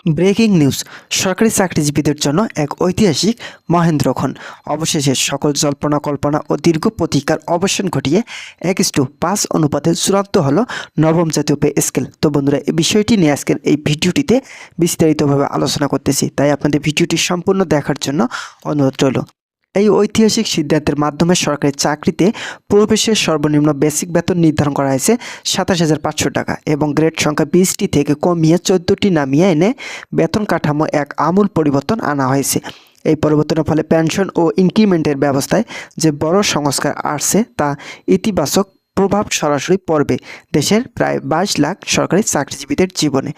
Breaking news, সরকারি চাকরিজীবীদের জন্য এক ঐতিহাসিক মহেন্দ্রক্ষণ। অবশেষে সকল জল্পনা কল্পনা ও দীর্ঘ প্রতীক্ষার অবসান ঘটিয়ে 1:5 অনুপাতে চূড়ান্ত হলো নবম জাতীয় পে স্কেল। তো বন্ধুরা, এই বিষয়টি নিয়ে আজকের এই ভিডিওটিতে বিস্তারিতভাবে আলোচনা করতেছি, তাই আপনাদের ভিডিওটি সম্পূর্ণ দেখার জন্য অনুরোধ রইল। এই ঐতিহাসিক সিদ্ধান্তের মাধ্যমে সরকারি চাকরিতে প্রবেশের সর্বনিম্ন বেসিক বেতন নির্ধারণ করা হয়েছে 27,500 টাকা এবং গ্রেড সংখ্যা 20টি থেকে কমিয়ে 14টি নামিয়ে এনে বেতন কাঠামো এক আমূল পরিবর্তন আনা হয়েছে। এই পরিবর্তনের ফলে পেনশন ও ইনক্রিমেন্টের ব্যবস্থায় যে বড় সংস্কার আসছে তা ইতিবাচক প্রভাব সরাসরি পড়বে দেশের প্রায় 22 লাখ সরকারি চাকরিজীবীদের জীবনে।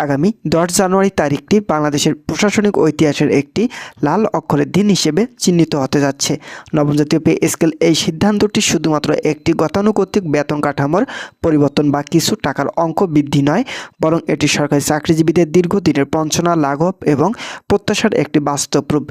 আগামী 10 জানুয়ারি তারিখটি বাংলাদেশের প্রশাসনিক ঐতিহাসের একটি লাল অক্ষরের দিন হিসেবে চিহ্নিত হতে যাচ্ছে। নবম জাতীয় পে স্কেল এই সিদ্ধান্তটি শুধুমাত্র একটি গতানুগতিক বেতন কাঠামোর পরিবর্তন বা কিছু টাকার অঙ্ক বৃদ্ধি নয়, বরং এটি সরকারি চাকরিজীবীদের দীর্ঘদিনের বঞ্চনা, লাঘব এবং প্রত্যাশার একটি বাস্তব রূপ।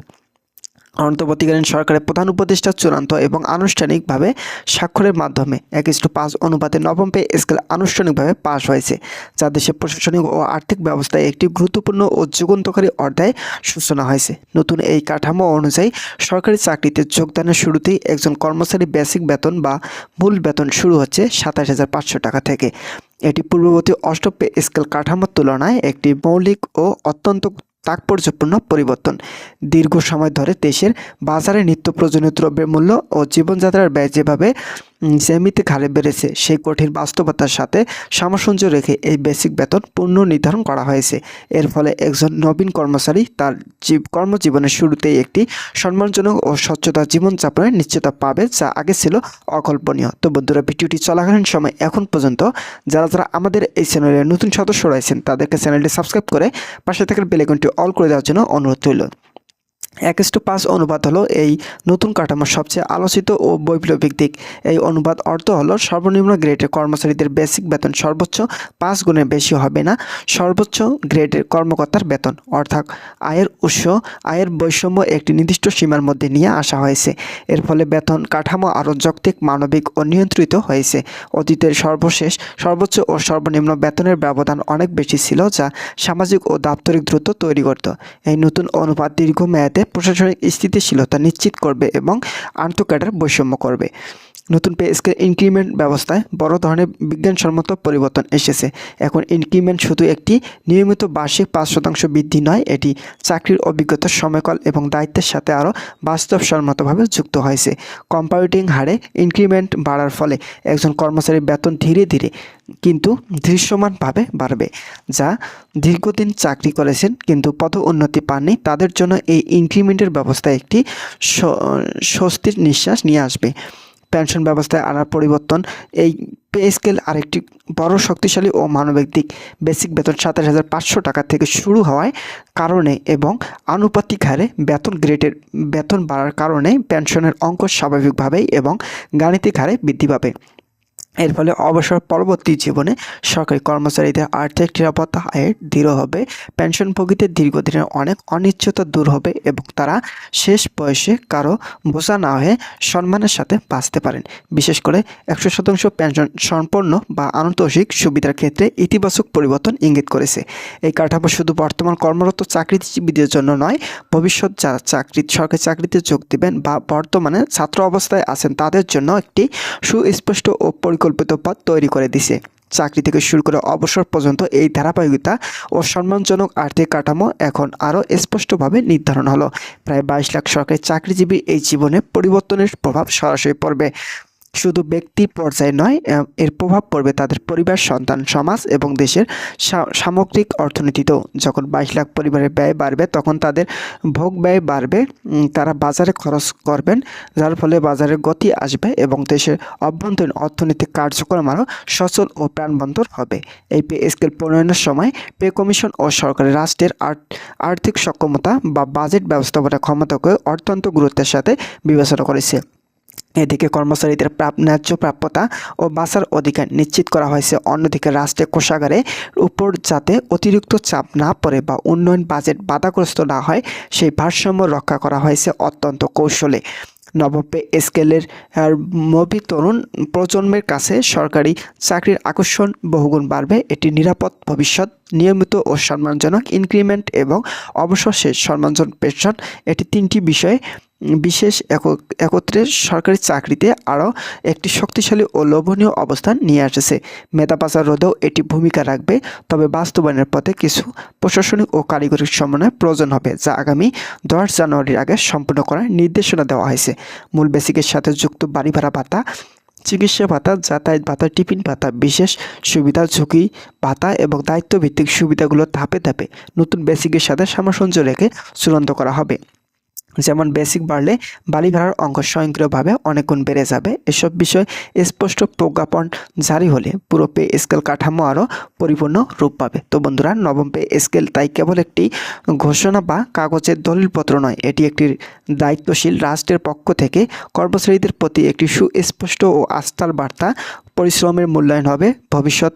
অন্তর্বর্তীকালীন সরকারের প্রধান উপদেষ্টা চূড়ান্ত এবং আনুষ্ঠানিকভাবে স্বাক্ষরের মাধ্যমে 1:5 অনুপাতে নবম পে স্কেল আনুষ্ঠানিকভাবে পাশ হয়েছে, যা দেশের প্রশাসনিক ও আর্থিক ব্যবস্থায় একটি গুরুত্বপূর্ণ ও যুগান্তকারী অধ্যায়ের সূচনা হয়েছে। নতুন এই কাঠামো অনুযায়ী সরকারি চাকরিতে যোগদানের শুরুতেই একজন কর্মচারী বেসিক বেতন বা মূল বেতন শুরু হচ্ছে 27,500 টাকা থেকে। এটি পূর্ববর্তী অষ্টম পে স্কেল কাঠামোর তুলনায় একটি মৌলিক ও অত্যন্ত তাৎপর্যপূর্ণ পরিবর্তন। দীর্ঘ সময় ধরে দেশের বাজারে নিত্য প্রয়োজনীয় দ্রব্যের মূল্য ও জীবনযাত্রার ব্যয় যেভাবে জ্যামিতিক হারে বেড়েছে, সেই কঠিন বাস্তবতার সাথে সামঞ্জস্য রেখে এই বেসিক বেতন পুনর্নির্ধারণ করা হয়েছে। এর ফলে একজন নবীন কর্মচারী তার কর্মজীবনের শুরুতেই একটি সম্মানজনক ও স্বচ্ছতা জীবনযাপনের নিশ্চয়তা পাবে, যা আগে ছিল অকল্পনীয়। তো বন্ধুরা, ভিডিওটি চলাকালীন সময় এখন পর্যন্ত যারা আমাদের এই চ্যানেলের নতুন সদস্য রয়েছেন, তাদেরকে চ্যানেলটি সাবস্ক্রাইব করে পাশে থাকার বেল আইকনটি অল করে দেওয়ার জন্য অনুরোধ রইল। 1:5 অনুপাত হলো এই নতুন কাঠামোর সবচেয়ে আলোচিত ও বৈপ্লবিক দিক। এই অনুপাত অর্থ হলো সর্বনিম্ন গ্রেডের কর্মচারীদের বেসিক বেতন সর্বোচ্চ 5 গুণের বেশি হবে না সর্বোচ্চ গ্রেডের কর্মকর্তার বেতন। অর্থাৎ আয়ের বৈষম্য একটি নির্দিষ্ট সীমার মধ্যে নিয়ে আসা হয়েছে। এর ফলে বেতন কাঠামো আরও যৌক্তিক, মানবিক ও নিয়ন্ত্রিত হয়েছে। অতীতের সর্বোচ্চ ও সর্বনিম্ন বেতনের ব্যবধান অনেক বেশি ছিল, যা সামাজিক ও দাপ্তরিক দ্রুত তৈরি করত। এই নতুন অনুপাত দীর্ঘমেয়াদে প্রশাসনিক স্থিতিশীলতা নিশ্চিত করবে এবং আন্তঃক্যাডার বৈষম্য করবে। নতুন পে স্কেল ইনক্রিমেন্ট ব্যবস্থায় বড় ধরনের বিজ্ঞানসম্মত পরিবর্তন এসেছে। এখন ইনক্রিমেন্ট শুধু একটি নিয়মিত বার্ষিক 5% বৃদ্ধি নয়, এটি চাকরির অভিজ্ঞতার সময়কাল এবং দায়িত্বের সাথে আরও বাস্তবসম্মতভাবে যুক্ত হয়েছে। কম্পাউন্ডিং হারে ইনক্রিমেন্ট বাড়ার ফলে একজন কর্মচারীর বেতন ধীরে ধীরে কিন্তু দৃশ্যমানভাবে বাড়বে। যা দীর্ঘদিন চাকরি করেছেন কিন্তু পদোন্নতি পাননি, তাদের জন্য এই ইনক্রিমেন্টের ব্যবস্থা একটি স্বস্তির নিঃশ্বাস নিয়ে আসবে। পেনশন ব্যবস্থায় আনার পরিবর্তন, এই পে স্কেল আরেকটি বড় শক্তিশালী ও মানবিক দিক। বেসিক বেতন 27,500 টাকা থেকে শুরু হওয়ার কারণে এবং আনুপাতিক হারে বেতন বাড়ার কারণে পেনশনের অঙ্ক স্বাভাবিকভাবেই এবং গাণিতিক হারে বৃদ্ধি পাবে। এর ফলে অবসর পরবর্তী জীবনে সরকারি কর্মচারীদের আর্থিক নিরাপত্তা দৃঢ় হবে, পেনশনভোগীদের দীর্ঘদিনের অনেক অনিশ্চয়তা দূর হবে এবং তারা শেষ বয়সে কারো বোঝা না হয়ে সম্মানের সাথে বাঁচতে পারেন। বিশেষ করে 100% পেনশন সম্পন্ন বা আনুতোষিক সুবিধার ক্ষেত্রে ইতিবাচক পরিবর্তন ইঙ্গিত করেছে। এই কাঠামো শুধু বর্তমান কর্মরত চাকরিজীবীদের জন্য নয়, ভবিষ্যৎ যারা সরকারি চাকরিতে যোগ দেবেন বা বর্তমানে ছাত্র অবস্থায় আছেন তাদের জন্য একটি সুস্পষ্ট ও পরিকল্পিত পথ তৈরি করে দিছে। চাকরি থেকে শুরু করে অবসর পর্যন্ত এই ধারাবাহিকতা ও সম্মানজনক আর্থিক কাঠামো এখন আরও স্পষ্টভাবে নির্ধারণ হলো। প্রায় 22 লাখ সরকারি চাকরিজীবী এই জীবনে পরিবর্তনের প্রভাব সরাসরি পড়বে। শুধু ব্যক্তি পর্যায়ে নয়, এর প্রভাব পড়বে তাদের পরিবার, সন্তান, সমাজ এবং দেশের সামগ্রিক অর্থনীতিতেও। যখন 22 লাখ পরিবারের ব্যয় বাড়বে, তখন তাদের ভোগ ব্যয় বাড়বে, তারা বাজারে খরচ করবেন, যার ফলে বাজারের গতি আসবে এবং দেশের অভ্যন্তরীণ অর্থনৈতিক কার্যক্রম আরও সচল ও প্রাণবন্তর হবে। এই পে স্কেল প্রণয়নের সময় পে কমিশন ও সরকারের রাষ্ট্রের আর্থিক সক্ষমতা বা বাজেট ব্যবস্থাপনা ক্ষমতাকে অত্যন্ত গুরুত্বের সাথে বিবেচনা করেছে। এদিকে কর্মচারীদের ন্যায্য প্রাপ্যতা ও বাঁচার অধিকার নিশ্চিত করা হয়েছে। অন্যদিকে রাষ্ট্রের কোষাগারের উপর যাতে অতিরিক্ত চাপ না পড়ে বা উন্নয়ন বাজেট বাধাগ্রস্ত না হয়, সেই ভারসাম্য রক্ষা করা হয়েছে অত্যন্ত কৌশলে। নবম পে স্কেলের মবি তরুণ প্রজন্মের কাছে সরকারি চাকরির আকর্ষণ বহুগুণ বাড়বে। এটি নিরাপদ ভবিষ্যৎ, নিয়মিত ও সম্মানজনক ইনক্রিমেন্ট এবং অবসর শেষ সম্মানজনক পেনশন, এটি তিনটি বিষয়ে বিশেষ একত্রে সরকারি চাকরিতে আরও একটি শক্তিশালী ও লোভনীয় অবস্থান নিয়ে আসছে। মেধা পাচার রোধেও এটি ভূমিকা রাখবে, তবে বাস্তবায়নের পথে কিছু প্রশাসনিক ও কারিগরি সমন্বয়ের প্রয়োজন হবে, যা আগামী 10 জানুয়ারির আগে সম্পূর্ণ করার নির্দেশনা দেওয়া হয়েছে। মূল বেসিকের সাথে যুক্ত বাড়ি ভাড়া ভাতা, চিকিৎসা ভাতা, যাতায়াত ভাতা, টিফিন ভাতা, বিশেষ সুবিধা, ঝুঁকি ভাতা এবং দায়িত্বভিত্তিক সুবিধাগুলো ধাপে ধাপে নতুন বেসিকের সাথে সামঞ্জস্য রেখে চূড়ান্ত করা হবে। যেমন বেসিক বাড়লে বাড়ি ভাড়ার অঙ্ক স্বয়ংক্রিয়ভাবে অনেক গুণ বেড়ে যাবে। এসব বিষয়ে স্পষ্ট প্রজ্ঞাপন জারি হলে পুরো পে স্কেল কাঠামো আরও পরিপূর্ণ রূপ পাবে। তো বন্ধুরা, নবম পে স্কেল তাই কেবল একটি ঘোষণা বা কাগজের দলিলপত্র নয়, এটি একটি দায়িত্বশীল রাষ্ট্রের পক্ষ থেকে কর্মচারীদের প্রতি একটি সুস্পষ্ট ও আস্থার বার্তা। পরিশ্রমের মূল্যায়ন হবে, ভবিষ্যৎ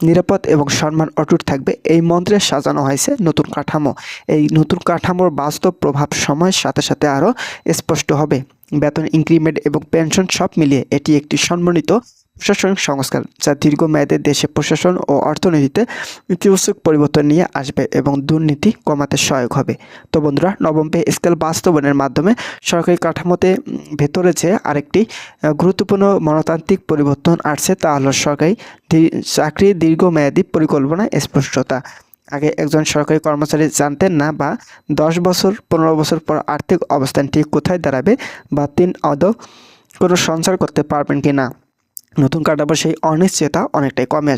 নিরাপদ এবং সম্মান অটুট থাকবে, এই মন্ত্রে সাজানো হয়েছে নতুন কাঠামো। এই নতুন কাঠামোর বাস্তব প্রভাব সময়ের সাথে সাথে আরও স্পষ্ট হবে। বেতন, ইনক্রিমেন্ট এবং পেনশন সব মিলিয়ে এটি একটি সম্মানিত প্রশাসনিক সংস্কার, যা দীর্ঘমেয়াদে দেশে প্রশাসন ও অর্থনীতিতে ইতিবাচক পরিবর্তন নিয়ে আসবে এবং দুর্নীতি কমাতে সহায়ক হবে। তো বন্ধুরা, নবম পে স্কেল বাস্তবায়নের মাধ্যমে সরকারি কাঠামোতে ভেতরে যে আরেকটি গুরুত্বপূর্ণ মনতান্ত্রিক পরিবর্তন আসছে, তা হলো সরকারি চাকরির দীর্ঘমেয়াদী পরিকল্পনা স্পষ্টতা। আগে একজন সরকারি কর্মচারী জানতেন না বা 10 বছর 15 বছর পর আর্থিক অবস্থান ঠিক কোথায় দাঁড়াবে বা তিনি আদৌ কোনো সঞ্চার করতে পারবেন কি না। নতুন কাঠামো সেই অনিশ্চয়তা অনেকটাই কমে আসবে।